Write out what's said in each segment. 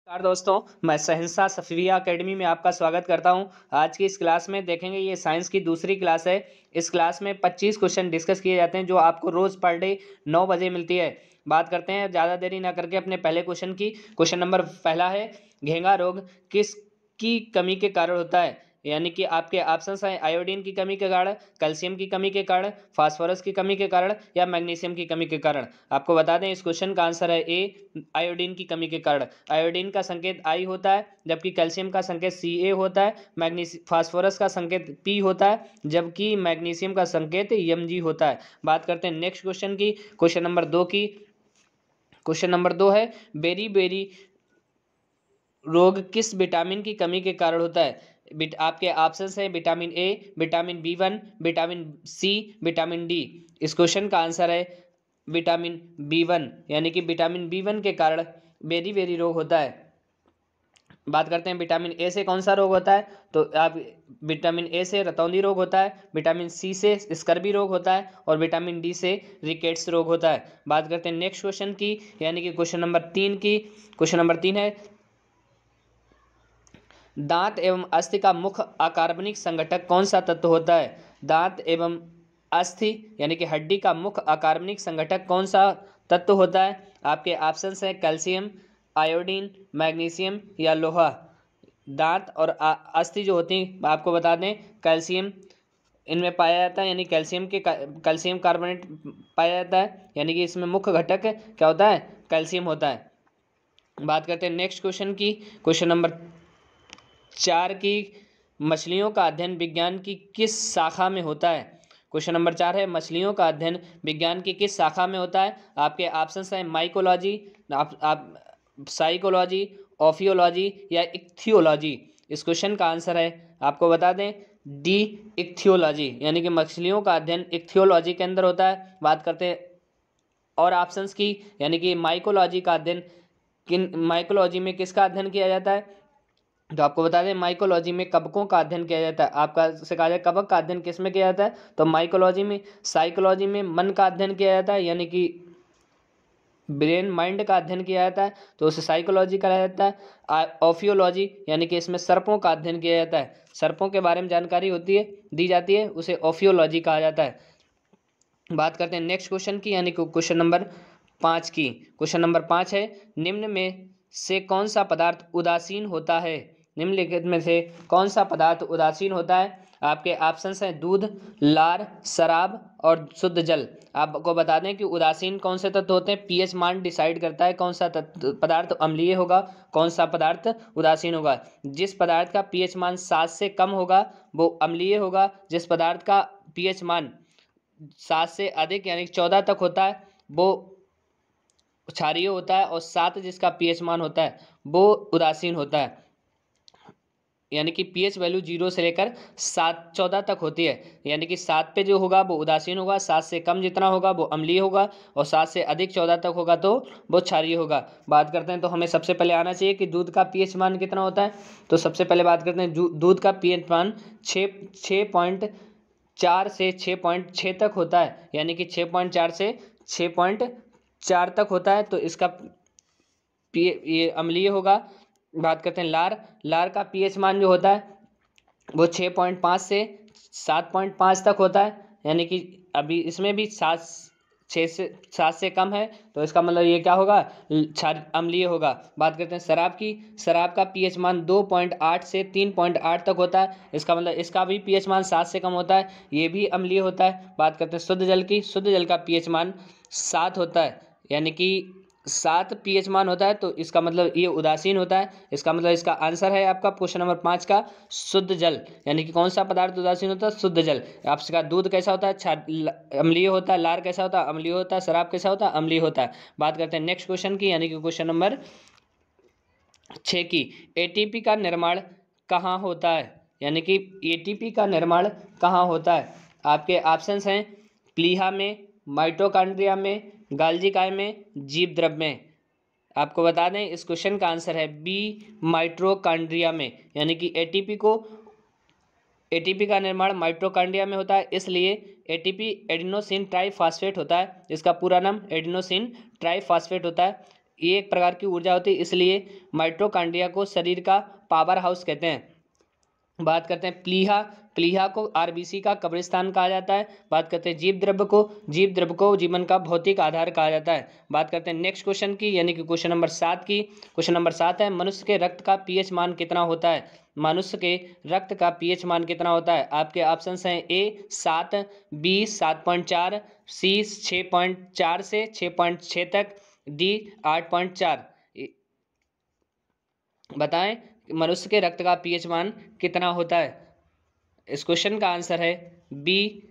नमस्कार दोस्तों, मैं सहनसा सफिया अकेडमी में आपका स्वागत करता हूं। आज की इस क्लास में देखेंगे, ये साइंस की दूसरी क्लास है। इस क्लास में 25 क्वेश्चन डिस्कस किए जाते हैं जो आपको रोज़ पर डे 9 बजे मिलती है। बात करते हैं ज़्यादा देरी ना करके अपने पहले क्वेश्चन की। क्वेश्चन नंबर पहला है, घेंघा रोग किसकी कमी के कारण होता है? यानी कि आपके ऑप्शंस हैं आयोडीन की कमी के कारण, कैल्शियम की कमी के कारण, फास्फोरस की कमी के कारण या मैग्नीशियम की कमी के कारण। आपको बता दें इस क्वेश्चन का आंसर है ए, आयोडीन की कमी के कारण। आयोडीन का संकेत आई होता है, जबकि कैल्शियम का संकेत Ca होता है। फास्फोरस का संकेत P होता है, जबकि मैग्नीशियम का संकेत Mg होता है। बात करते हैं नेक्स्ट क्वेश्चन की, क्वेश्चन नंबर 2 की। क्वेश्चन नंबर 2 है, बेरी बेरी रोग किस विटामिन की कमी के कारण होता है? आपके ऑप्शंस हैं vitamin A, vitamin B1, vitamin C, vitamin D. इस क्वेश्चन का आंसर है विटामिन B1, यानी कि विटामिन B1 के कारण बेरी बेरी रोग होता है। बात करते हैं विटामिन ए से कौन सा रोग होता है, तो आप विटामिन ए से रतौंधी रोग होता है, विटामिन सी से स्कर्वी रोग होता है और विटामिन डी से रिकेट्स रोग होता है। बात करते हैं नेक्स्ट क्वेश्चन की, यानी कि क्वेश्चन नंबर 3 की। क्वेश्चन नंबर 3 है, दांत एवं अस्थि का मुख्य अकार्बनिक संघटक कौन सा तत्व होता है? दांत एवं अस्थि यानी कि हड्डी का मुख्य अकार्बनिक संघटक कौन सा तत्व होता है? आपके ऑप्शंस हैं कैल्शियम, आयोडीन, मैग्नीशियम या लोहा। दांत और अस्थि जो होती हैं, आपको बता दें कैल्शियम इनमें पाया जाता है, यानी कैल्शियम कार्बोनेट पाया जाता है, यानी कि इसमें मुख्य घटक क्या होता है? कैल्शियम होता है। बात करते हैं नेक्स्ट क्वेश्चन की, क्वेश्चन नंबर 4 की। मछलियों का अध्ययन विज्ञान की किस शाखा में होता है? क्वेश्चन नंबर 4 है, मछलियों का अध्ययन विज्ञान की किस शाखा में होता है? आपके ऑप्शंस हैं माइकोलॉजी, आप साइकोलॉजी, ऑफियोलॉजी या इक्थियोलॉजी। इस क्वेश्चन का आंसर है, आपको बता दें, डी, इक्थियोलॉजी, यानी कि मछलियों का अध्ययन इक्थियोलॉजी के अंदर होता है। बात करते हैं और ऑप्शंस की, यानी कि माइकोलॉजी का अध्ययन माइकोलॉजी में किसका अध्ययन किया जाता है? तो आपको बता दें माइकोलॉजी में कवकों का अध्ययन किया जाता है। आपका से कहा जाए कवक का अध्ययन किस में किया जाता है, तो माइकोलॉजी में। साइकोलॉजी में मन का अध्ययन किया जाता है, यानी कि ब्रेन माइंड का अध्ययन किया जाता है, तो उसे साइकोलॉजी कहा जाता है। ऑफियोलॉजी यानी कि इसमें सर्पों का अध्ययन किया जाता है, सर्पों के बारे में जानकारी होती है, दी जाती है, उसे ऑफियोलॉजी कहा जाता है। बात करते हैं नेक्स्ट क्वेश्चन की, यानी कि क्वेश्चन नंबर 5 की। क्वेश्चन नंबर 5 है, निम्न में से कौन सा पदार्थ उदासीन होता है? निम्नलिखित में से कौन सा पदार्थ उदासीन होता है? आपके ऑप्शंस हैं दूध, लार, शराब और शुद्ध जल। आपको बता दें कि उदासीन कौन से तत्व होते हैं? पीएच मान डिसाइड करता है कौन सा पदार्थ अम्लीय होगा, कौन सा पदार्थ उदासीन होगा। जिस पदार्थ का पीएच मान 7 से कम होगा वो अम्लीय होगा। जिस पदार्थ का पीएच मान 7 से अधिक यानी 14 तक होता है वो क्षारीय होता है, और 7 जिसका पीएच मान होता है वो उदासीन होता है। यानी कि पीएच वैल्यू 0 से लेकर 14 तक होती है, यानी कि 7 पे जो होगा वो उदासीन होगा, 7 से कम जितना होगा वो अम्लीय होगा, और 7 से अधिक 14 तक होगा तो वो क्षारीय होगा। बात करते हैं तो हमें सबसे पहले आना चाहिए कि दूध का पीएच मान कितना होता है। तो सबसे पहले बात करते हैं दूध का पीएच मान 6.4 से 6.6 तक होता है, यानी कि 6.4 से 6.4 तक होता है, तो इसका ये अम्लीय होगा। बात करते हैं लार का पीएच मान जो होता है वो 6.5 से 7.5 तक होता है, यानी कि अभी इसमें भी 7 से कम है, तो इसका मतलब ये क्या होगा? अम्लीय होगा। बात करते हैं शराब की। शराब का पीएच मान 2.8 से 3.8 तक होता है, इसका मतलब इसका भी पीएच मान 7 से कम होता है, ये भी अम्लीय होता है। बात करते हैं शुद्ध जल की। शुद्ध जल का पीएच मान 7 होता है, यानी कि 7 पीएच मान होता है, तो इसका मतलब ये उदासीन होता है। इसका मतलब इसका आंसर है आपका क्वेश्चन नंबर 5 का शुद्ध जल, यानी कि कौन सा पदार्थ उदासीन होता है? शुद्ध जल। आपका दूध कैसा होता है? अम्लीय होता है। लार कैसा होता है? अम्लीय होता है। शराब कैसा होता है? अम्लीय होता है। बात करते हैं नेक्स्ट क्वेश्चन की, यानी कि क्वेश्चन नंबर 6 की। एटीपी का निर्माण कहाँ होता है? यानी कि एटीपी का निर्माण कहाँ होता है? आपके ऑप्शंस हैं प्लीहा में, माइटोकॉन्ड्रिया में, गाल्जी काय में, जीव द्रव में। आपको बता दें इस क्वेश्चन का आंसर है बी, माइटोकॉन्ड्रिया में, यानी कि एटीपी का निर्माण माइटोकॉन्ड्रिया में होता है, इसलिए एटीपी एडिनोसिन ट्राइफॉस्फेट होता है। इसका पूरा नाम एडिनोसिन ट्राइफॉस्फेट होता है। ये एक प्रकार की ऊर्जा होती है, इसलिए माइटोकॉन्ड्रिया को शरीर का पावर हाउस कहते हैं। बात करते हैं प्लीहा। प्लीहा को आरबीसी का कब्रिस्तान कहा जाता है। बात करते हैं जीव द्रव्य को जीवन का भौतिक आधार कहा जाता है। बात करते हैं नेक्स्ट क्वेश्चन की, यानी कि क्वेश्चन नंबर 7 की। क्वेश्चन नंबर 7 है, मनुष्य के रक्त का पीएच मान कितना होता है? मनुष्य के रक्त का पीएच मान कितना होता है? आपके ऑप्शंस हैं ए 7, बी 7.4, सी 6.4 से 6.6 तक, डी 8.4। बताएं मनुष्य के रक्त का पीएच मान कितना होता है? इस क्वेश्चन का आंसर है बी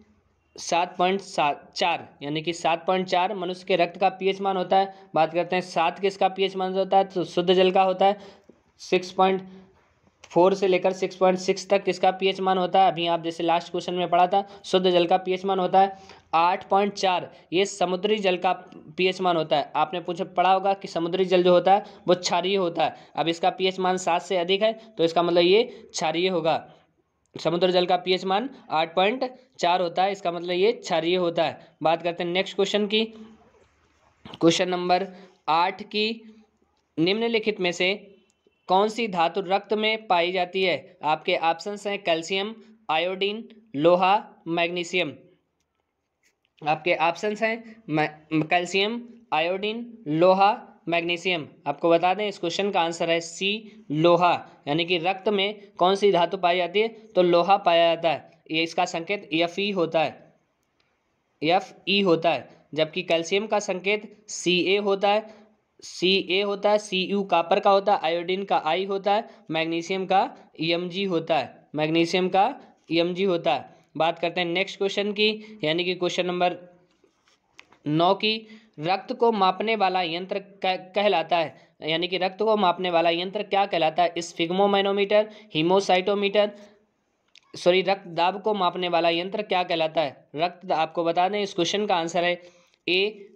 7.4, यानी कि 7.4 मनुष्य के रक्त का पीएच मान होता है। बात करते हैं 7 किसका पीएच मान होता है? तो शुद्ध जल का होता है। 6.4 से लेकर 6.6 तक किसका पीएच मान होता है? अभी आप जैसे लास्ट क्वेश्चन में पढ़ा था, शुद्ध जल का पीएच मान होता है 8.4। ये समुद्री जल का पीएच मान होता है। आपने पढ़ा होगा कि समुद्री जल जो होता है वो क्षारीय होता है। अब इसका पीएच मान 7 से अधिक है, तो इसका मतलब ये क्षारीय होगा। समुद्र जल का पीएच मान 8.4 होता है, इसका मतलब ये क्षारीय होता है। बात करते हैं नेक्स्ट क्वेश्चन की, क्वेश्चन नंबर 8 की। निम्नलिखित में से कौन सी धातु रक्त में पाई जाती है? आपके ऑप्शंस हैं कैल्शियम, आयोडीन, लोहा, मैग्नीशियम। आपके ऑप्शंस हैं कैल्शियम, आयोडीन, लोहा, मैग्नीशियम। आपको बता दें इस क्वेश्चन का आंसर है सी लोहा, यानी कि रक्त में कौन सी धातु पाई जाती है? तो लोहा पाया जाता है। ये इसका संकेत Fe होता है, Fe होता है। जबकि कैल्शियम का संकेत Ca होता है, Cu कापर का होता है, आयोडीन का I होता है, मैग्नीशियम का Mg होता है, मैग्नीशियम का Mg होता है। बात करते हैं नेक्स्ट क्वेश्चन की, यानी कि क्वेश्चन नंबर 9 की। रक्त को मापने वाला यंत्र कहलाता है, यानी कि रक्त को मापने वाला यंत्र क्या कहलाता है? स्फिग्मोमैनोमीटर, हीमोसाइटोमीटर, सॉरी रक्त दाब को मापने वाला यंत्र क्या कहलाता है? रक्त आपको बता दें इस क्वेश्चन का आंसर है ए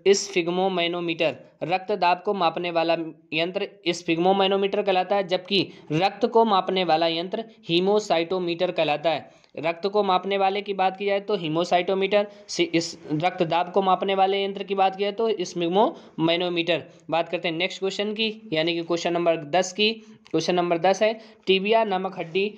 स्फिग्मोमैनोमीटर। रक्त दाब को मापने वाला यंत्र स्फिग्मोमैनोमीटर कहलाता है, जबकि रक्त को मापने वाला यंत्र हीमोसाइटोमीटर कहलाता है। रक्त को मापने वाले की बात की जाए तो हीमोसाइटोमीटर, इस रक्त दाब को मापने वाले यंत्र की बात की जाए तो स्फिग्मोमैनोमीटर। बात करते हैं नेक्स्ट क्वेश्चन की, यानी कि क्वेश्चन नंबर 10 की। क्वेश्चन नंबर 10 है, टिबिया नामक हड्डी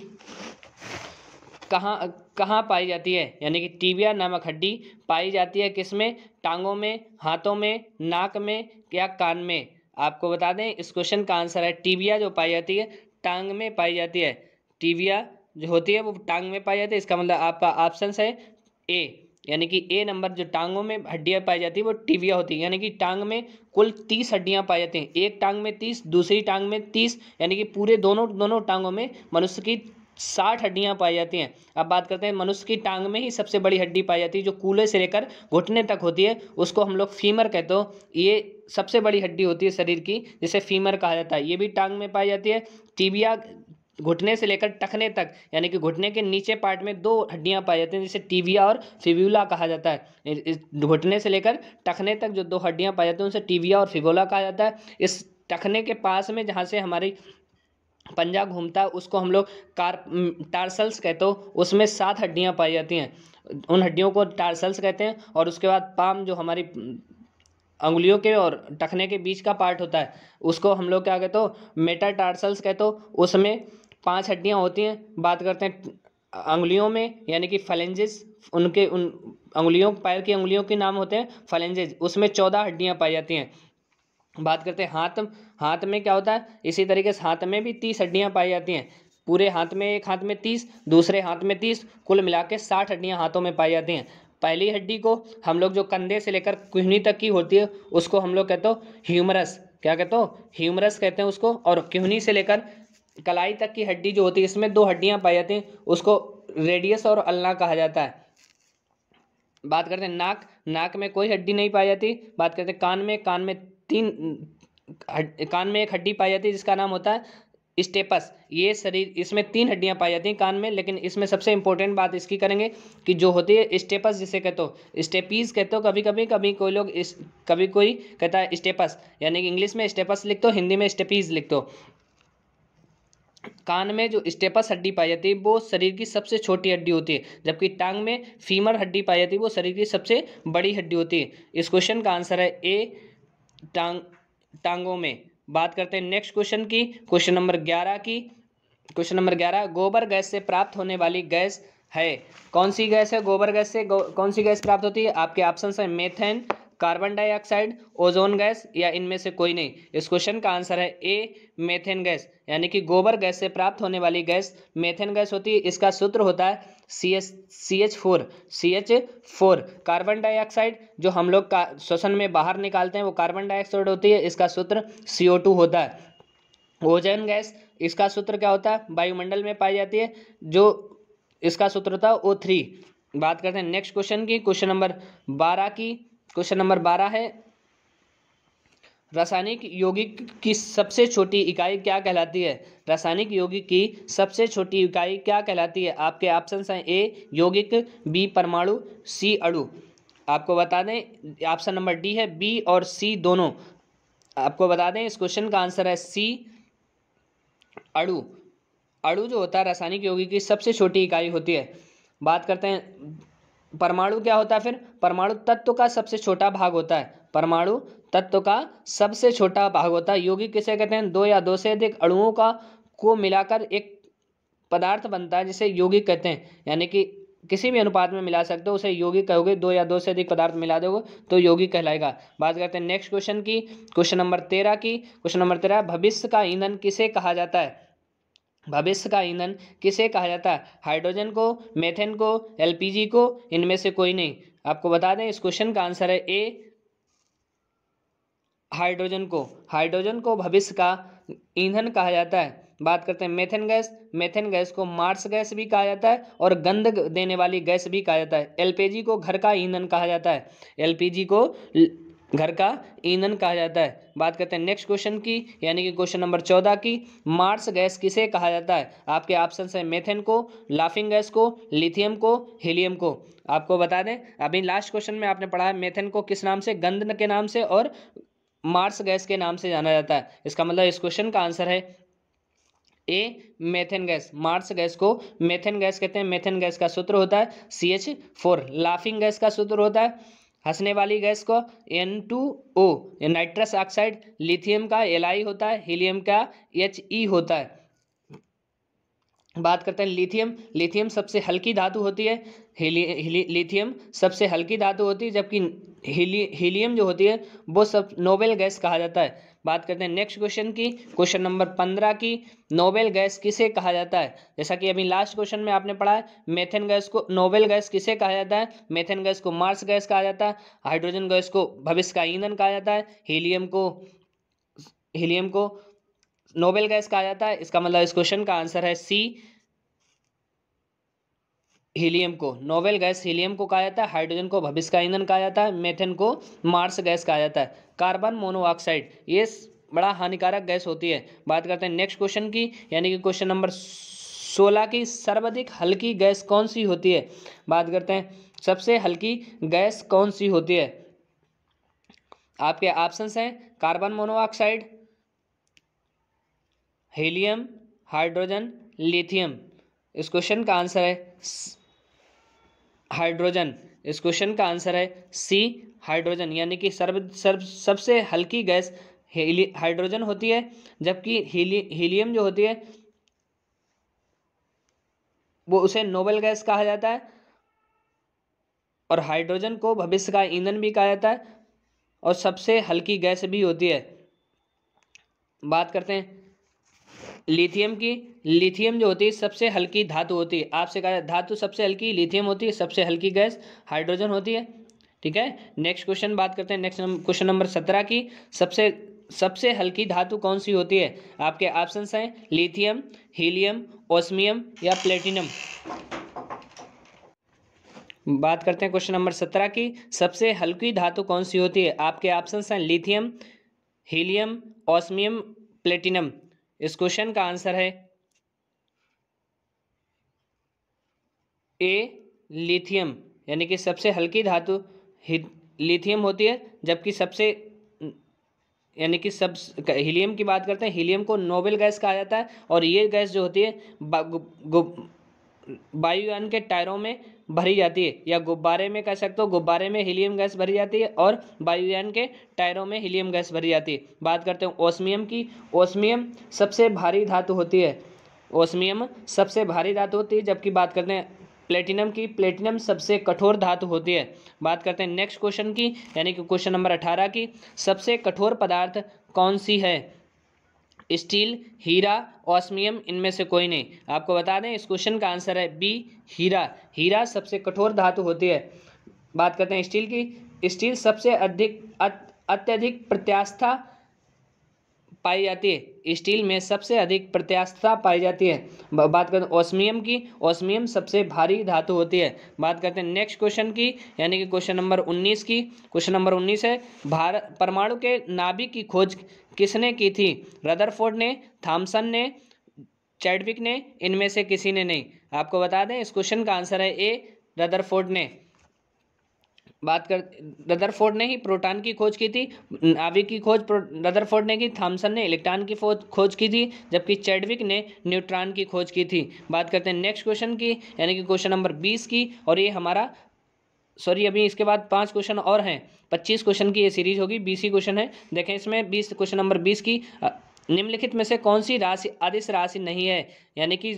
कहाँ पाई जाती है? यानी कि टिबिया नामक हड्डी पाई जाती है किसमें? टांगों में, हाथों में, नाक में या कान में? आपको बता दें इस क्वेश्चन का आंसर है टिबिया जो पाई जाती है टांग में पाई जाती है। टिबिया जो होती है वो टांग में पाई जाती है, इसका मतलब आपका ऑप्शन है ए, यानी कि ए नंबर। जो टांगों में हड्डियां पाई जाती है वो टिबिया होती है, यानी कि टांग में कुल 30 हड्डियां पाई जाती हैं। एक टांग में 30, दूसरी टांग में 30, यानी कि पूरे दोनों टांगों में मनुष्य की 60 हड्डियां पाई जाती हैं। अब बात करते हैं मनुष्य की टांग में ही सबसे बड़ी हड्डी पाई जाती है जो कूल्हे से लेकर घुटने तक होती है, उसको हम लोग फीमर कहते हो। ये सबसे बड़ी हड्डी होती है शरीर की, जिसे फीमर कहा जाता है। ये भी टांग में पाई जाती है। टिबिया घुटने से लेकर टखने तक, यानी कि घुटने के नीचे पार्ट में 2 हड्डियां पाई जाती हैं, जिसे टिबिया और फिब्यूला कहा जाता है। इस घुटने से लेकर टखने तक जो 2 हड्डियां पाई जाती हैं उसे टिबिया और फिब्यूला कहा जाता है। इस टखने के पास में जहाँ से हमारी पंजा घूमता है उसको हम लोग टार्सल्स कहते हो, उसमें 7 हड्डियां पाई जाती हैं, उन हड्डियों को टार्सल्स कहते हैं। और उसके बाद पाम जो हमारी अंगुलियों के और टखने के बीच का पार्ट होता है उसको हम लोग क्या कहते हो? मेटाटार्सल्स कहते हो, उसमें 5 हड्डियां होती हैं। बात करते हैं अंगुलियों में, यानी कि फलेंजेस, उन अंगुलियों, पैर की अंगुलियों के नाम होते हैं फलेंजेस, उसमें 14 हड्डियां पाई जाती हैं। बात करते हैं हाथ में क्या होता है? इसी तरीके से हाथ में भी 30 हड्डियां पाई जाती हैं। पूरे हाथ में, एक हाथ में 30, दूसरे हाथ में 30, कुल मिला के 60 हड्डियां हाथों में पाई जाती हैं। पहली हड्डी को हम लोग जो कंधे से लेकर कुहनी तक की होती है उसको हम लोग कहते हो ह्यूमरस। क्या कहते हो? ह्यूमरस कहते हैं उसको। और कुहनी से लेकर कलाई तक की हड्डी जो होती है इसमें 2 हड्डियां पाई जाती हैं, उसको रेडियस और अल्ना कहा जाता है। बात करते हैं नाक में कोई हड्डी नहीं पाई जाती। बात करते हैं कान में एक हड्डी पाई जाती है जिसका नाम होता है स्टेपस। ये शरीर, इसमें 3 हड्डियां पाई जाती हैं कान में, लेकिन इसमें सबसे इंपॉर्टेंट बात इसकी करेंगे कि जो होती है स्टेपस, जिसे कहते हो स्टेपीज कहते हो। कभी कोई लोग कभी कोई कहता है स्टेपस, यानी कि इंग्लिश में स्टेपस लिखते हो, हिंदी में स्टेपीज लिखते हो। कान में जो स्टेपस हड्डी पाई जाती है वो शरीर की सबसे छोटी हड्डी होती है, जबकि टांग में फीमर हड्डी पाई जाती है वो शरीर की सबसे बड़ी हड्डी होती है। इस क्वेश्चन का आंसर है ए, टांग टांगों में। बात करते हैं नेक्स्ट क्वेश्चन की, क्वेश्चन नंबर 11 की। क्वेश्चन नंबर 11, गोबर गैस से प्राप्त होने वाली गैस है, कौन सी गैस है? गोबर गैस से कौन सी गैस प्राप्त होती है? आपके ऑप्शन है methane, carbon dioxide, ozone gas या इनमें से कोई नहीं। इस क्वेश्चन का आंसर है ए मेथेन गैस, यानी कि गोबर गैस से प्राप्त होने वाली गैस मेथेन गैस होती है। इसका सूत्र होता है CH4। कार्बन डाइऑक्साइड जो हम लोग का श्वसन में बाहर निकालते हैं वो कार्बन डाइऑक्साइड होती है, इसका सूत्र CO2 होता है। ओजोन गैस, इसका सूत्र क्या होता है? वायुमंडल में पाई जाती है, जो इसका सूत्र होता है O3। बात करते हैं नेक्स्ट क्वेश्चन की, क्वेश्चन नंबर 12 की। क्वेश्चन नंबर 12 है, रासायनिक यौगिक की सबसे छोटी इकाई क्या कहलाती है? रासायनिक यौगिक की सबसे छोटी इकाई क्या कहलाती है? आपके ऑप्शन हैं ए यौगिक, बी परमाणु, सी अणु। आपको बता दें ऑप्शन नंबर डी है बी और सी दोनों। आपको बता दें इस क्वेश्चन का आंसर है सी अणु। अणु जो होता है रासायनिक यौगिक की सबसे छोटी इकाई होती है। बात करते हैं परमाणु क्या होता है फिर? परमाणु तत्व का सबसे छोटा भाग होता है। परमाणु तत्व का सबसे छोटा भाग होता है। यौगिक किसे कहते हैं? दो या दो से अधिक अणुओं को मिलाकर एक पदार्थ बनता है जिसे यौगिक कहते हैं, यानी कि किसी भी अनुपात में मिला सकते हो उसे यौगिक कहोगे। दो या दो से अधिक पदार्थ मिला दोगे तो यौगिक कहलाएगा। बात करते हैं नेक्स्ट क्वेश्चन की, क्वेश्चन नंबर 13 की। क्वेश्चन नंबर 13, भविष्य का ईंधन किसे कहा जाता है? भविष्य का ईंधन किसे कहा जाता है? हाइड्रोजन को, मेथेन को, LPG को, इनमें से कोई नहीं। आपको बता दें इस क्वेश्चन का आंसर है ए हाइड्रोजन को। हाइड्रोजन को भविष्य का ईंधन कहा जाता है। बात करते हैं मेथेन गैस। मेथेन गैस को मार्स गैस भी कहा जाता है और गंध देने वाली गैस भी कहा जाता है। LPG को घर का ईंधन कहा जाता है। LPG को घर का ईंधन कहा जाता है। बात करते हैं नेक्स्ट क्वेश्चन की, यानी कि क्वेश्चन नंबर 14 की। मार्स गैस किसे कहा जाता है? आपके ऑप्शन है मेथेन को, लाफिंग गैस को, लिथियम को, हीलियम को। आपको बता दें अभी लास्ट क्वेश्चन में आपने पढ़ा है मेथेन को किस नाम से? गंध के नाम से, और मार्स गैस के नाम से जाना जाता है। इसका मतलब इस क्वेश्चन का आंसर है ए मेथेन गैस। मार्स गैस को मेथेन गैस कहते हैं। मेथेन गैस का सूत्र होता है CH4। लाफिंग गैस का सूत्र होता है, हंसने वाली गैस को, N2O नाइट्रस ऑक्साइड। लिथियम का Li होता है, हीलियम का He होता है। बात करते हैं लिथियम। लिथियम सबसे हल्की धातु होती है। लिथियम सबसे हल्की धातु होती है, जबकि हीलियम जो होती है वो सब नोबेल गैस कहा जाता है। बात करते हैं नेक्स्ट क्वेश्चन की, क्वेश्चन नंबर 15 की। नोबेल गैस किसे कहा जाता है? जैसा कि अभी लास्ट क्वेश्चन में आपने पढ़ा है मेथेन गैस को नोबेल गैस किसे कहा जाता है? मेथेन गैस को मार्स गैस कहा जाता है। हाइड्रोजन गैस को भविष्य का ईंधन कहा जाता है। हीलियम को नोबेल गैस कहा जाता है। इसका मतलब इस क्वेश्चन का आंसर है सी हीलियम को। नोबेल गैस हीलियम को कहा जाता है। हाइड्रोजन को भविष्य का ईंधन कहा जाता है। मेथेन को मार्स गैस कहा जाता है। कार्बन मोनोऑक्साइड ये बड़ा हानिकारक गैस होती है। बात करते हैं नेक्स्ट क्वेश्चन की, यानी कि क्वेश्चन नंबर 16 की। सर्वाधिक हल्की गैस कौन सी होती है? बात करते हैं सबसे हल्की गैस कौन सी होती है? आपके ऑप्शंस हैं carbon monoxide, helium, hydrogen, lithium. इस क्वेश्चन का आंसर है हाइड्रोजन। इस क्वेश्चन का आंसर है सी हाइड्रोजन, यानी कि सबसे हल्की गैस हाइड्रोजन होती है, जबकि हीलियम जो होती है वो उसे नोबेल गैस कहा जाता है, और हाइड्रोजन को भविष्य का ईंधन भी कहा जाता है और सबसे हल्की गैस भी होती है। बात करते हैं लिथियम की। लिथियम जो होती है सबसे हल्की धातु होती है। आपसे कहा धातु सबसे हल्की लिथियम होती है, सबसे हल्की गैस हाइड्रोजन होती है। ठीक है, नेक्स्ट क्वेश्चन बात करते हैं नेक्स्ट क्वेश्चन नंबर 17 की। सबसे हल्की धातु कौन सी होती है? आपके ऑप्शंस हैं लिथियम, हीलियम, ओस्मियम या प्लेटिनम। बात करते हैं क्वेश्चन नंबर 17 की। सबसे हल्की धातु कौन सी होती है? आपके ऑप्शंस हैं लिथियम, हीलियम, ओस्मियम, प्लेटिनम। इस क्वेश्चन का आंसर है ए लिथियम, यानी कि सबसे हल्की धातु लिथियम होती है, जबकि यानी कि हीलियम की बात करते हैं। हीलियम को नोबेल गैस कहा जाता है, और ये गैस जो होती है वायुयान के टायरों में भरी जाती है, या गुब्बारे में कह सकते हो, गुब्बारे में हीलियम गैस भरी जाती है और वायुयान के टायरों में हीलियम गैस भरी जाती है। बात करते हैं ओस्मियम की। ओस्मियम सबसे भारी धातु होती है। ओस्मियम सबसे भारी धातु होती है। जबकि बात करते हैं प्लेटिनम की, प्लेटिनम सबसे कठोर धातु होती है। बात करते हैं नेक्स्ट क्वेश्चन की, यानी कि क्वेश्चन नंबर 18 की। सबसे कठोर पदार्थ कौन सी है? स्टील, हीरा, ऑस्मियम, इनमें से कोई नहीं। आपको बता दें इस क्वेश्चन का आंसर है बी, हीरा। हीरा सबसे कठोर धातु होती है। बात करते हैं स्टील की। स्टील सबसे अत्यधिक प्रत्यास्था पाई जाती है। स्टील में सबसे अधिक प्रत्यास्था पाई जाती है। बात करते हैं ओस्मियम की। ओस्मियम सबसे भारी धातु होती है। बात करते हैं नेक्स्ट क्वेश्चन की, यानी कि क्वेश्चन नंबर 19 की। क्वेश्चन नंबर 19 है, भारत परमाणु के नाभिक की खोज किसने की थी? रदरफोर्ड ने, थॉमसन ने, चैडविक ने, इनमें से किसी ने नहीं। आपको बता दें इस क्वेश्चन का आंसर है ए, रदरफोर्ड ने। बात कर रदरफोर्ड ने ही प्रोटॉन की खोज की थी, नाभिक की खोज रदरफोर्ड ने की। थॉमसन ने इलेक्ट्रॉन की खोज की थी, जबकि चैडविक ने न्यूट्रॉन की खोज की थी। बात करते हैं नेक्स्ट क्वेश्चन की, यानी कि क्वेश्चन नंबर 20 की। और ये हमारा अभी इसके बाद 5 क्वेश्चन और हैं। 25 क्वेश्चन की ये सीरीज होगी, 20 ही क्वेश्चन है। देखें इसमें क्वेश्चन नंबर 20 की, निम्नलिखित में से कौन सी राशि अदिश राशि नहीं है? यानी कि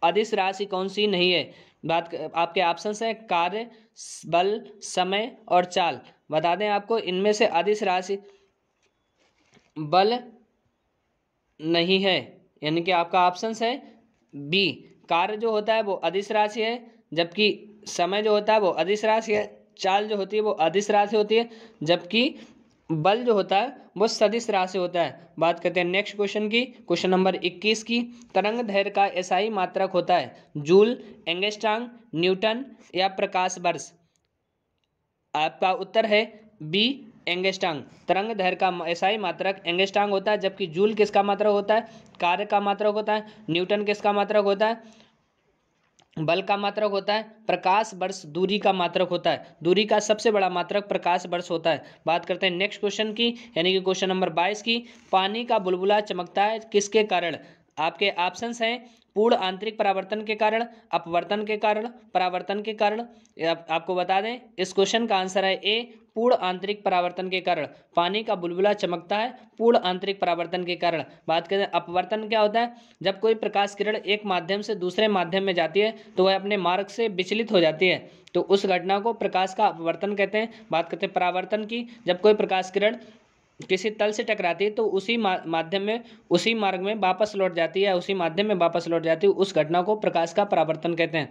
अदिश राशि कौन सी नहीं है? आपके ऑप्शंस हैं कार्य, बल, समय और चाल। बता दें आपको इनमें से अदिश राशि बल नहीं है, यानी कि आपका ऑप्शंस है बी। कार्य जो होता है वो अदिश राशि है, जबकि समय जो होता है वो अदिश राशि है, चाल जो होती है वो अदिश राशि होती है, जबकि बल जो होता है वो सदिश राशि होता है। बात करते हैं नेक्स्ट क्वेश्चन की, क्वेश्चन नंबर 21 की। तरंग दैर्घ्य का एसआई मात्रक होता है जूल, एंगस्ट्रॉम, न्यूटन या प्रकाश वर्ष। आपका उत्तर है बी, एंगस्ट्रॉम। तरंग दैर्घ्य का एसआई मात्रक एंगस्ट्रॉम होता है, जबकि जूल किसका मात्रक होता है? कार्य का मात्रक होता है। न्यूटन किसका मात्रक होता है? बल का मात्रक होता है। प्रकाश वर्ष दूरी का मात्रक होता है। दूरी का सबसे बड़ा मात्रक प्रकाश वर्ष होता है। बात करते हैं नेक्स्ट क्वेश्चन की, यानी कि क्वेश्चन नंबर 22 की। पानी का बुलबुला चमकता है किसके कारण? आपके ऑप्शंस हैं पूर्ण आंतरिक परावर्तन के कारण, अपवर्तन के कारण, परावर्तन के कारण। आपको बता दें इस क्वेश्चन का आंसर है ए, पूर्ण आंतरिक परावर्तन के कारण। पानी का बुलबुला चमकता है पूर्ण आंतरिक परावर्तन के कारण। बात करें अपवर्तन क्या होता है? जब कोई प्रकाश किरण एक माध्यम से दूसरे माध्यम में जाती है तो वह अपने मार्ग से विचलित हो जाती है, तो उस घटना को प्रकाश का अपवर्तन कहते हैं। बात करते हैं परावर्तन की। जब कोई प्रकाश किरण किसी तल से टकराती है तो उसी माध्यम में, उसी मार्ग में वापस लौट जाती है, उसी माध्यम में वापस लौट जाती है, उस घटना को प्रकाश का परावर्तन कहते हैं।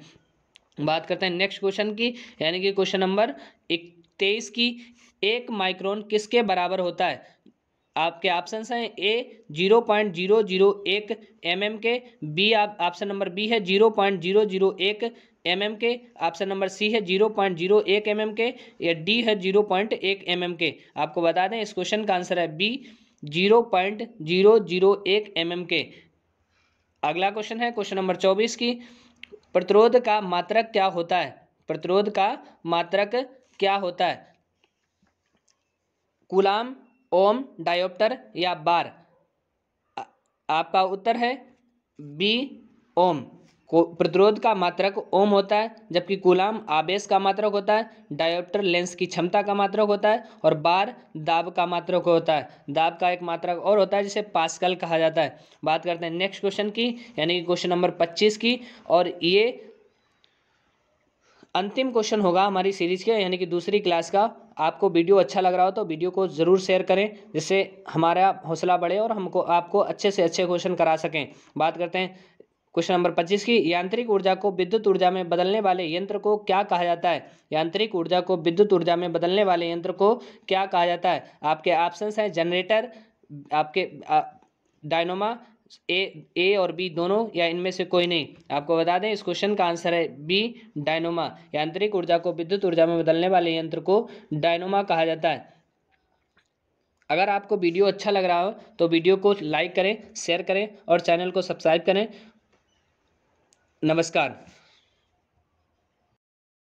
बात करते हैं नेक्स्ट क्वेश्चन की, यानी कि क्वेश्चन नंबर 23 की। 1 माइक्रोन किसके बराबर होता है? आपके ऑप्शंस हैं ए 0.001 mm के, बी ऑप्शन नंबर बी है 0.001 mm के, ऑप्शन नंबर सी है 0.01 mm के, या डी है 0.1 mm के। आपको बता दें इस क्वेश्चन का आंसर है बी, 0.001 mm के। अगला क्वेश्चन है क्वेश्चन नंबर 24 की। प्रतिरोध का मात्रक क्या होता है? प्रतिरोध का मात्रक क्या होता है? कूलाम, ओम, डायोप्टर या बार। आपका उत्तर है बी, ओम। प्रतिरोध का मात्रक ओम होता है, जबकि कूलाम आवेश का मात्रक होता है, डायोप्टर लेंस की क्षमता का मात्रक होता है, और बार दाब का मात्रक होता है। दाब का एक मात्रक और होता है जिसे पास्कल कहा जाता है। बात करते हैं नेक्स्ट क्वेश्चन की, यानी कि क्वेश्चन नंबर 25 की। और ये अंतिम क्वेश्चन होगा हमारी सीरीज के, यानी कि दूसरी क्लास का। आपको वीडियो अच्छा लग रहा हो तो वीडियो को ज़रूर शेयर करें, जिससे हमारा हौसला बढ़े और हमको आपको अच्छे से अच्छे क्वेश्चन करा सकें। बात करते हैं क्वेश्चन नंबर 25 की। यांत्रिक ऊर्जा को विद्युत ऊर्जा में बदलने वाले यंत्र को क्या कहा जाता है? यांत्रिक ऊर्जा को विद्युत ऊर्जा में बदलने वाले यंत्र को क्या कहा जाता है? आपके ऑप्शंस हैं जनरेटर, आपके डायनोमा, ए और बी दोनों, या इनमें से कोई नहीं। आपको बता दें इस क्वेश्चन का आंसर है बी, डायनोमा। यांत्रिक ऊर्जा को विद्युत ऊर्जा में बदलने वाले यंत्र को डायनोमा कहा जाता है। अगर आपको वीडियो अच्छा लग रहा हो तो वीडियो को लाइक करें, शेयर करें और चैनल को सब्सक्राइब करें। नमस्कार।